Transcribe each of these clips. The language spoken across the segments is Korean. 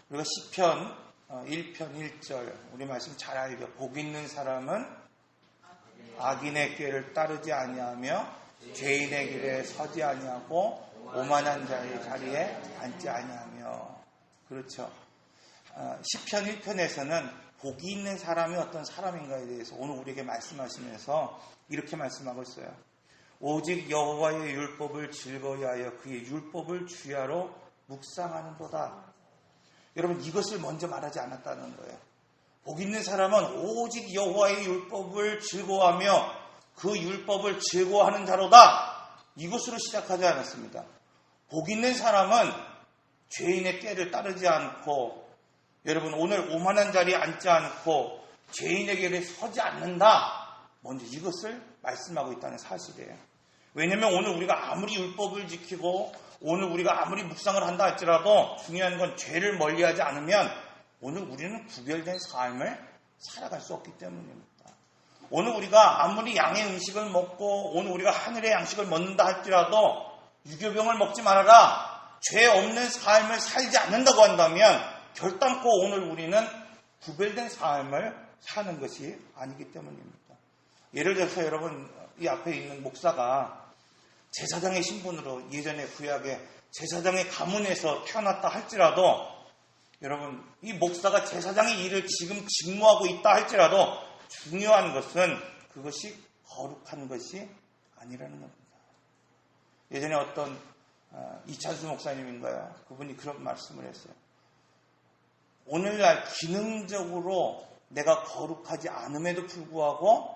우리가 시편 1편 1절 우리 말씀 잘 알죠. 복 있는 사람은 악인의 꾀를 따르지 아니하며 죄인의 길에 서지 아니하고 오만한 자의 자리에 앉지 아니하며. 그렇죠. 시편 1편에서는 복이 있는 사람이 어떤 사람인가에 대해서 오늘 우리에게 말씀하시면서 이렇게 말씀하고 있어요. 오직 여호와의 율법을 즐거워하여 그의 율법을 주야로 묵상하는도다. 여러분, 이것을 먼저 말하지 않았다는 거예요. 복 있는 사람은 오직 여호와의 율법을 즐거워하며 그 율법을 즐거워하는 자로다. 이것으로 시작하지 않았습니다. 복 있는 사람은 죄인의 꾀를 따르지 않고, 여러분, 오늘 오만한 자리에 앉지 않고 죄인의 길에 서지 않는다. 먼저 이것을 말씀하고 있다는 사실이에요. 왜냐하면 오늘 우리가 아무리 율법을 지키고 오늘 우리가 아무리 묵상을 한다 할지라도 중요한 건 죄를 멀리하지 않으면 오늘 우리는 구별된 삶을 살아갈 수 없기 때문입니다. 오늘 우리가 아무리 양의 음식을 먹고 오늘 우리가 하늘의 양식을 먹는다 할지라도 유교병을 먹지 말아라, 죄 없는 삶을 살지 않는다고 한다면 결단코 오늘 우리는 구별된 삶을 사는 것이 아니기 때문입니다. 예를 들어서 여러분, 이 앞에 있는 목사가 제사장의 신분으로 예전에 구약에 제사장의 가문에서 태어났다 할지라도, 여러분, 이 목사가 제사장의 일을 지금 직무하고 있다 할지라도 중요한 것은 그것이 거룩한 것이 아니라는 겁니다. 예전에 어떤 이찬수 목사님인가요? 그분이 그런 말씀을 했어요. 오늘날 기능적으로 내가 거룩하지 않음에도 불구하고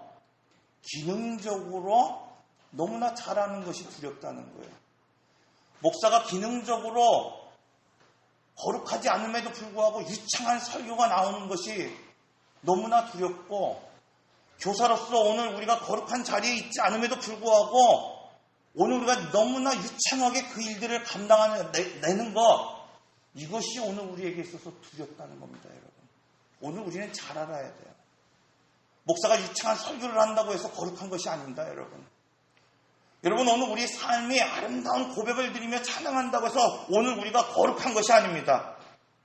기능적으로 너무나 잘하는 것이 두렵다는 거예요. 목사가 기능적으로 거룩하지 않음에도 불구하고 유창한 설교가 나오는 것이 너무나 두렵고, 교사로서 오늘 우리가 거룩한 자리에 있지 않음에도 불구하고 오늘 우리가 너무나 유창하게 그 일들을 감당해내는 것, 이것이 오늘 우리에게 있어서 두렵다는 겁니다, 여러분. 오늘 우리는 잘 알아야 돼요. 목사가 유창한 설교를 한다고 해서 거룩한 것이 아닙니다, 여러분. 여러분, 오늘 우리의 삶이 아름다운 고백을 드리며 찬양한다고 해서 오늘 우리가 거룩한 것이 아닙니다.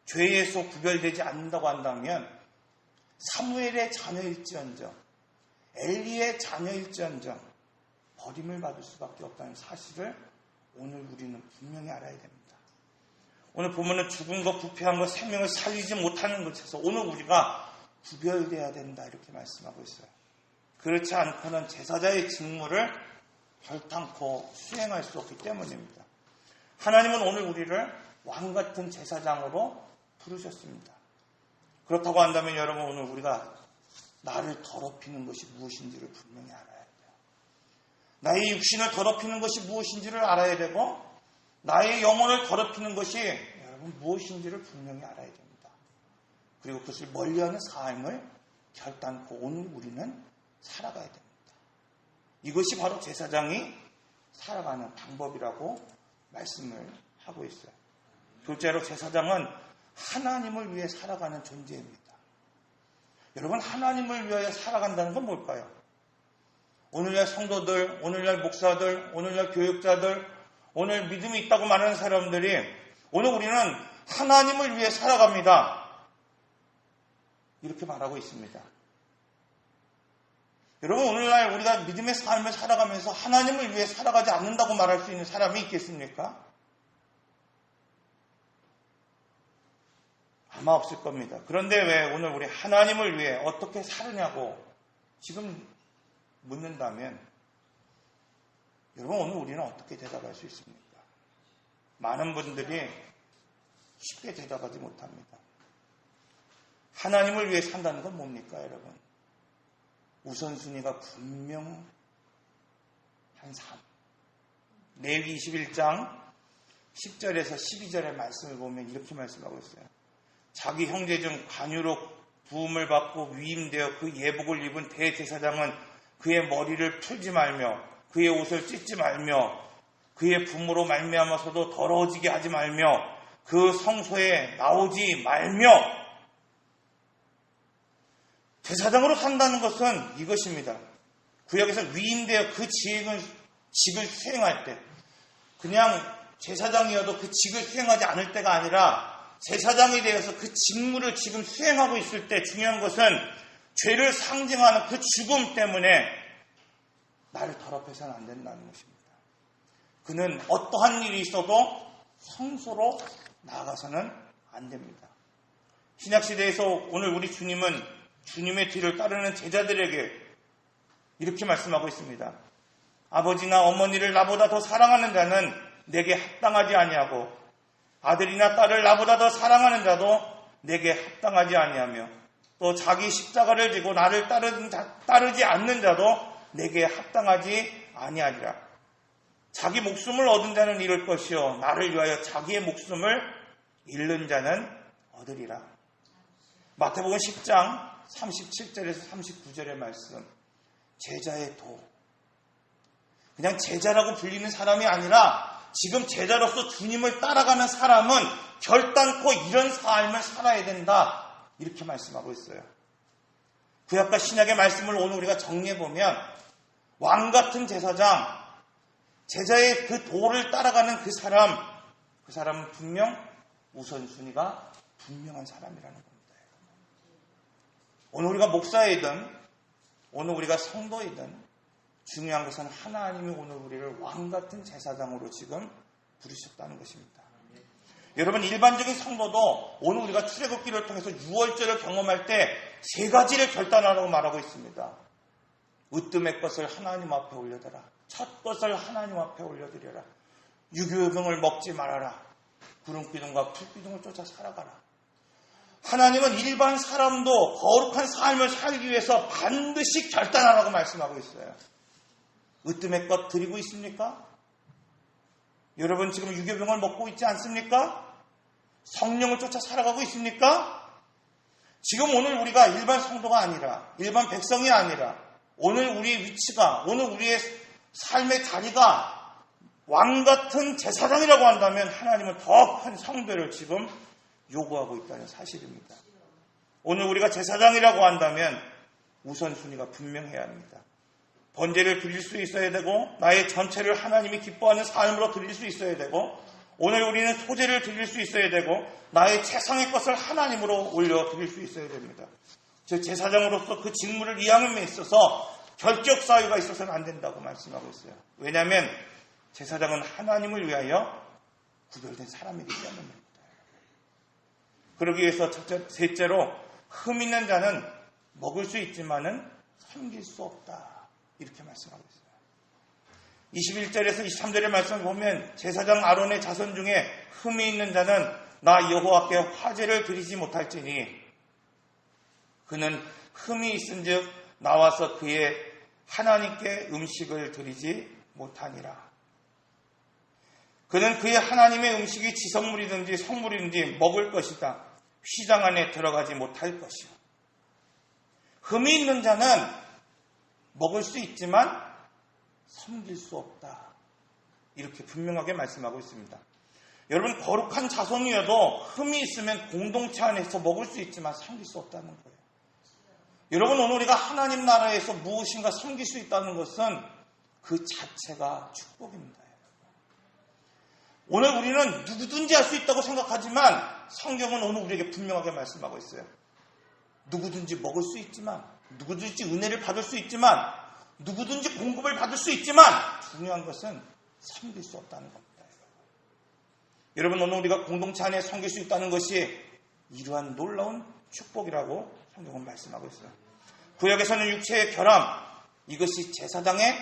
죄에서 구별되지 않는다고 한다면 사무엘의 자녀일지언정, 엘리의 자녀일지언정 버림을 받을 수밖에 없다는 사실을 오늘 우리는 분명히 알아야 됩니다. 오늘 보면은 죽은 것, 부패한 것, 생명을 살리지 못하는 것에서 오늘 우리가 구별돼야 된다, 이렇게 말씀하고 있어요. 그렇지 않고는 제사자의 직무를 결탄코 수행할 수 없기 때문입니다. 하나님은 오늘 우리를 왕같은 제사장으로 부르셨습니다. 그렇다고 한다면 여러분, 오늘 우리가 나를 더럽히는 것이 무엇인지를 분명히 알아야 돼요. 나의 육신을 더럽히는 것이 무엇인지를 알아야 되고, 나의 영혼을 더럽히는 것이 여러분 무엇인지를 분명히 알아야 됩니다. 그리고 그것을 멀리하는 삶을 결단코 오늘 우리는 살아가야 됩니다. 이것이 바로 제사장이 살아가는 방법이라고 말씀을 하고 있어요. 둘째로 제사장은 하나님을 위해 살아가는 존재입니다. 여러분, 하나님을 위하여 살아간다는 건 뭘까요? 오늘날 성도들, 오늘날 목사들, 오늘날 교육자들, 오늘 믿음이 있다고 말하는 사람들이 오늘 우리는 하나님을 위해 살아갑니다, 이렇게 말하고 있습니다. 여러분, 오늘날 우리가 믿음의 삶을 살아가면서 하나님을 위해 살아가지 않는다고 말할 수 있는 사람이 있겠습니까? 아마 없을 겁니다. 그런데 왜 오늘 우리 하나님을 위해 어떻게 사느냐고 지금 묻는다면, 여러분, 오늘 우리는 어떻게 대답할 수 있습니까? 많은 분들이 쉽게 대답하지 못합니다. 하나님을 위해 산다는 건 뭡니까, 여러분? 우선순위가 분명한 삶. 레위기 21장 10절에서 12절의 말씀을 보면 이렇게 말씀하고 있어요. 자기 형제 중 관유로 부음을 받고 위임되어 그 예복을 입은 대제사장은 그의 머리를 풀지 말며 그의 옷을 찢지 말며 그의 부모로 말미암아서도 더러워지게 하지 말며 그 성소에 나오지 말며. 제사장으로 산다는 것은 이것입니다. 구약에서 위임되어 그 직을 수행할 때, 그냥 제사장이어도 그 직을 수행하지 않을 때가 아니라 제사장이 되어서 그 직무를 지금 수행하고 있을 때 중요한 것은 죄를 상징하는 그 죽음 때문에 나를 더럽혀서는 안 된다는 것입니다. 그는 어떠한 일이 있어도 성소로 나아가서는 안 됩니다. 신약시대에서 오늘 우리 주님은 주님의 뒤를 따르는 제자들에게 이렇게 말씀하고 있습니다. 아버지나 어머니를 나보다 더 사랑하는 자는 내게 합당하지 아니하고 아들이나 딸을 나보다 더 사랑하는 자도 내게 합당하지 아니하며 또 자기 십자가를 지고 나를 따르지 않는 자도 내게 합당하지 아니하리라. 자기 목숨을 얻은 자는 잃을 것이요 나를 위하여 자기의 목숨을 잃는 자는 얻으리라. 마태복음 10장 37절에서 39절의 말씀. 제자의 도. 그냥 제자라고 불리는 사람이 아니라 지금 제자로서 주님을 따라가는 사람은 결단코 이런 삶을 살아야 된다. 이렇게 말씀하고 있어요. 구약과 신약의 말씀을 오늘 우리가 정리해보면 왕같은 제사장, 제자의 그 도를 따라가는 그 사람은 분명 우선순위가 분명한 사람이라는 겁니다. 오늘 우리가 목사이든 오늘 우리가 성도이든 중요한 것은 하나님이 오늘 우리를 왕같은 제사장으로 지금 부르셨다는 것입니다. 여러분, 일반적인 성도도 오늘 우리가 출애굽기를 통해서 유월절을 경험할 때 세 가지를 결단하라고 말하고 있습니다. 으뜸의 것을 하나님 앞에 올려드라. 첫 것을 하나님 앞에 올려드려라. 유교병을 먹지 말아라. 구름기둥과 풀기둥을 쫓아 살아가라. 하나님은 일반 사람도 거룩한 삶을 살기 위해서 반드시 결단하라고 말씀하고 있어요. 으뜸의 것 드리고 있습니까? 여러분 지금 유교병을 먹고 있지 않습니까? 성령을 쫓아 살아가고 있습니까? 지금 오늘 우리가 일반 성도가 아니라 일반 백성이 아니라 오늘 우리의 위치가 오늘 우리의 삶의 자리가 왕같은 제사장이라고 한다면 하나님은 더 큰 성배를 지금 요구하고 있다는 사실입니다. 오늘 우리가 제사장이라고 한다면 우선순위가 분명해야 합니다. 번제를 드릴 수 있어야 되고 나의 전체를 하나님이 기뻐하는 삶으로 드릴 수 있어야 되고 오늘 우리는 소제를 드릴 수 있어야 되고 나의 최상의 것을 하나님으로 올려 드릴 수 있어야 됩니다. 즉 제사장으로서 그 직무를 이행함에 있어서 결격 사유가 있어서는 안 된다고 말씀하고 있어요. 왜냐하면 제사장은 하나님을 위하여 구별된 사람이기 때문입니다. 그러기 위해서 셋째로 흠 있는 자는 먹을 수 있지만은 섬길 수 없다. 이렇게 말씀하고 있어요. 21절에서 23절의 말씀을 보면 제사장 아론의 자손 중에 흠이 있는 자는 나 여호와께 화제를 드리지 못할지니 그는 흠이 있은즉 나와서 그의 하나님께 음식을 드리지 못하니라. 그는 그의 하나님의 음식이 지성물이든지 성물이든지 먹을 것이다. 휘장 안에 들어가지 못할 것이요. 흠이 있는 자는 먹을 수 있지만 섬길 수 없다. 이렇게 분명하게 말씀하고 있습니다. 여러분 거룩한 자손이어도 흠이 있으면 공동체 안에서 먹을 수 있지만 섬길 수 없다는 거예요. 여러분 오늘 우리가 하나님 나라에서 무엇인가 섬길 수 있다는 것은 그 자체가 축복입니다. 오늘 우리는 누구든지 할 수 있다고 생각하지만 성경은 오늘 우리에게 분명하게 말씀하고 있어요. 누구든지 먹을 수 있지만 누구든지 은혜를 받을 수 있지만 누구든지 공급을 받을 수 있지만 중요한 것은 섬길 수 없다는 겁니다. 여러분 오늘 우리가 공동체 안에 섬길 수 있다는 것이 이러한 놀라운 축복이라고 성경은 말씀하고 있어요. 구약에서는 육체의 결함 이것이 제사장의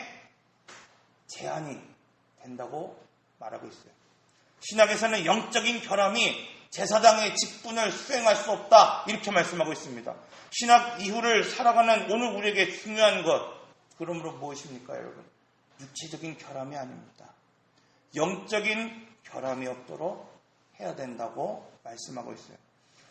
제한이 된다고 말하고 있어요. 신약에서는 영적인 결함이 제사장의 직분을 수행할 수 없다 이렇게 말씀하고 있습니다. 신약 이후를 살아가는 오늘 우리에게 중요한 것 그러므로 무엇입니까 여러분? 육체적인 결함이 아닙니다. 영적인 결함이 없도록 해야 된다고 말씀하고 있어요.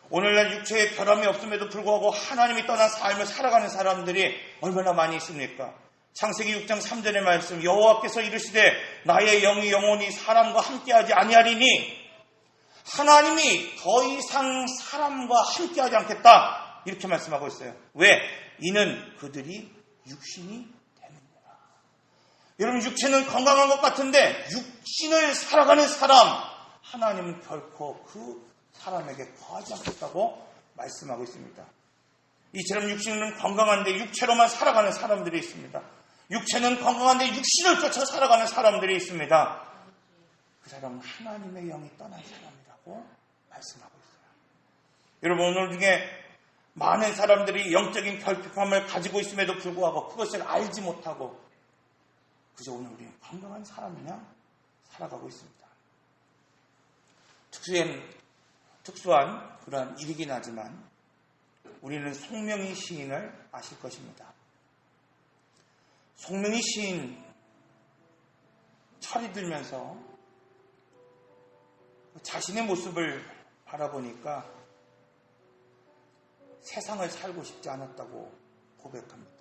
오늘날 육체의 결함이 없음에도 불구하고 하나님이 떠난 삶을 살아가는 사람들이 얼마나 많이 있습니까? 창세기 6장 3절의 말씀 여호와께서 이르시되 나의 영이 영원히 사람과 함께하지 아니하리니 하나님이 더 이상 사람과 함께하지 않겠다 이렇게 말씀하고 있어요. 왜? 이는 그들이 육신이 되느니라. 여러분 육체는 건강한 것 같은데 육신을 살아가는 사람 하나님은 결코 그 사람에게 거하지 않겠다고 말씀하고 있습니다. 이처럼 육신은 건강한데 육체로만 살아가는 사람들이 있습니다. 육체는 건강한데 육신을 쫓아 살아가는 사람들이 있습니다. 그 사람은 하나님의 영이 떠난 사람이라고 말씀하고 있어요. 여러분, 오늘 중에 많은 사람들이 영적인 결핍함을 가지고 있음에도 불구하고 그것을 알지 못하고 그저 오늘 우리는 건강한 사람이냐 살아가고 있습니다. 특수한 그러한 일이긴 하지만 우리는 송명희 시인을 아실 것입니다. 송명희 시인 철이 들면서 자신의 모습을 바라보니까 세상을 살고 싶지 않았다고 고백합니다.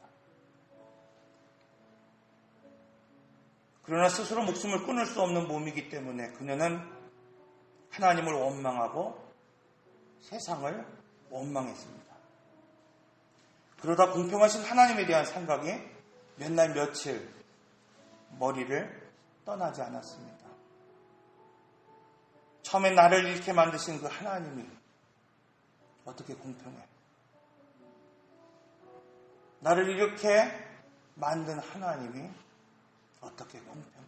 그러나 스스로 목숨을 끊을 수 없는 몸이기 때문에 그녀는 하나님을 원망하고 세상을 원망했습니다. 그러다 공평하신 하나님에 대한 생각이 몇 날 며칠 머리를 떠나지 않았습니다. 처음에 나를 잃게 만드신 그 하나님이 어떻게 공평해? 나를 이렇게 만든 하나님이 어떻게 공평해?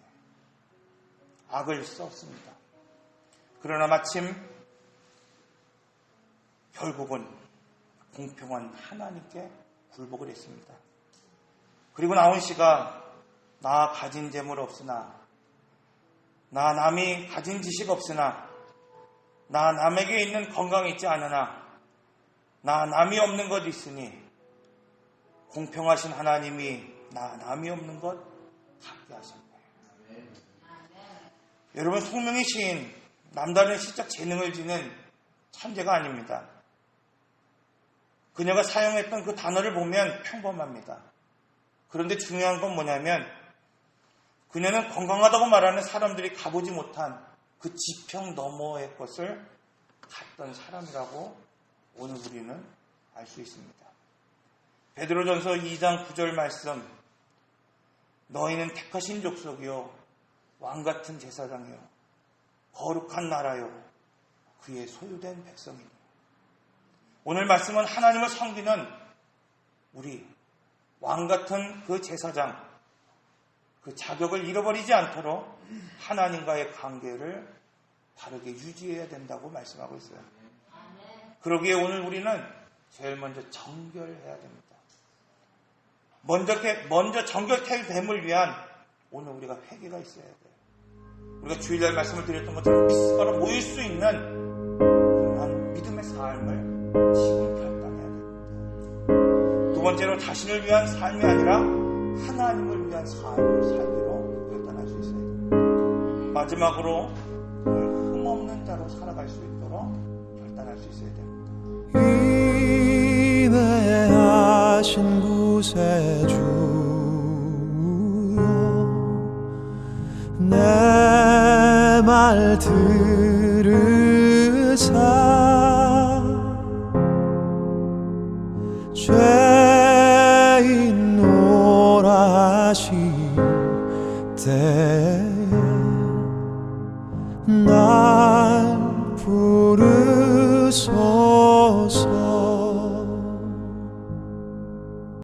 악을 썼습니다. 그러나 마침 결국은 공평한 하나님께 굴복을 했습니다. 그리고 나온 시가 나 가진 재물 없으나 나 남이 가진 지식 없으나 나 남에게 있는 건강이 있지 않으나 나 남이 없는 것 있으니 공평하신 하나님이 나 남이 없는 것 갖게 하신 거예요. 여러분, 송명희 시인 남다른 시적 재능을 지닌 천재가 아닙니다. 그녀가 사용했던 그 단어를 보면 평범합니다. 그런데 중요한 건 뭐냐면 그녀는 건강하다고 말하는 사람들이 가보지 못한 그 지평 너머의 것을 갔던 사람이라고 오늘 우리는 알 수 있습니다. 베드로전서 2장 9절 말씀, 너희는 택하신 족속이요 왕같은 제사장이요 거룩한 나라요 그의 소유된 백성이니. 오늘 말씀은 하나님을 섬기는 우리 왕같은 그 제사장, 그 자격을 잃어버리지 않도록 하나님과의 관계를 바르게 유지해야 된다고 말씀하고 있어요. 그러기에 오늘 우리는 제일 먼저 정결해야 됩니다. 먼저 정결됨을 위한 오늘 우리가 회개가 있어야 돼요. 우리가 주일날 말씀을 드렸던 것처럼 미스바로 모일 수 있는 그러한 믿음의 삶을 지금 결단해야 됩니다. 두 번째로 자신을 위한 삶이 아니라 하나님을 위한 삶을 살기로 결단할 수 있어야 됩니다. 마지막으로 흠없는 자로 살아갈 수 있도록 결단할 수 있어야 됩니다. 인내하신 구세주여 내 말